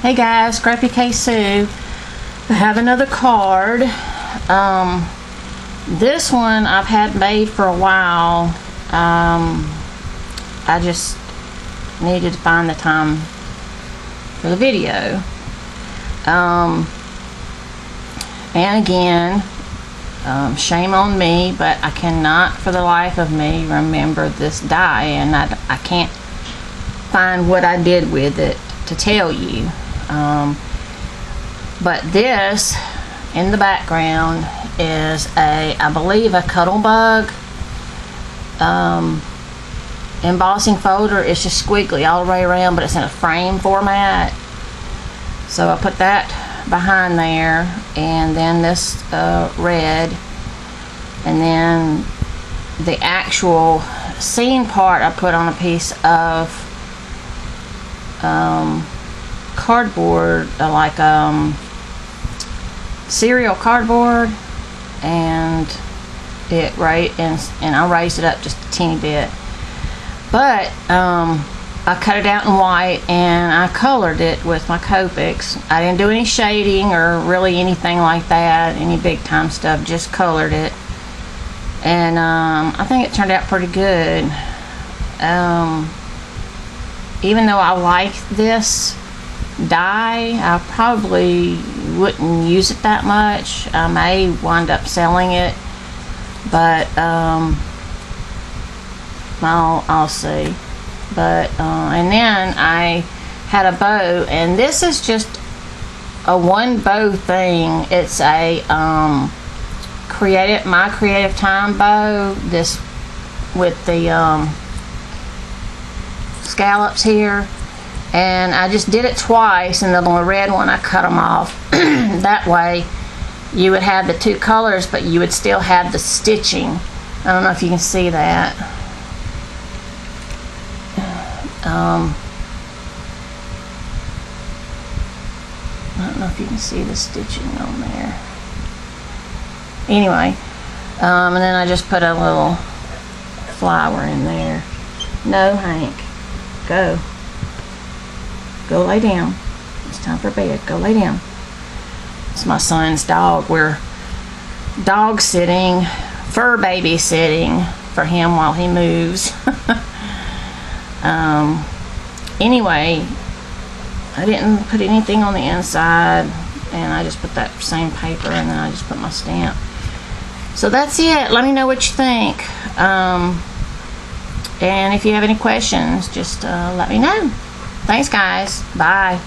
Hey guys, ScrappyKsue. I have another card. This one I've had made for a while. I just needed to find the time for the video. And again, shame on me, but I cannot for the life of me remember this die, and I can't find what I did with it to tell you. But this in the background is I believe a Cuttlebug embossing folder. It's just squiggly all the way around, but it's in a frame format. So I put that behind there, and then this red, and then the actual scene part I put on a piece of cardboard, like cereal cardboard, and I raised it up just a teeny bit, but I cut it out in white and I colored it with my Copics. I didn't do any shading or really anything like that, any big time stuff, just colored it, and I think it turned out pretty good. Even though I like this dye, I probably wouldn't use it that much. I may wind up selling it, but I'll see. But and then I had a bow, and this is just a one bow thing. It's a my creative time bow, this with the scallops here, and I just did it twice, and then on the red one I cut them off. That way you would have the two colors, but you would still have the stitching. I don't know if you can see that. I don't know if you can see the stitching on there. Anyway, and then I just put a little flower in there. No, Hank. Go lay down. It's time for bed. Go lay down. It's my son's dog. We're dog sitting, fur babysitting for him while he moves. Anyway, I didn't put anything on the inside, and I just put that same paper, and then I just put my stamp. So that's it. Let me know what you think. And if you have any questions, just let me know. Thanks, guys. Bye.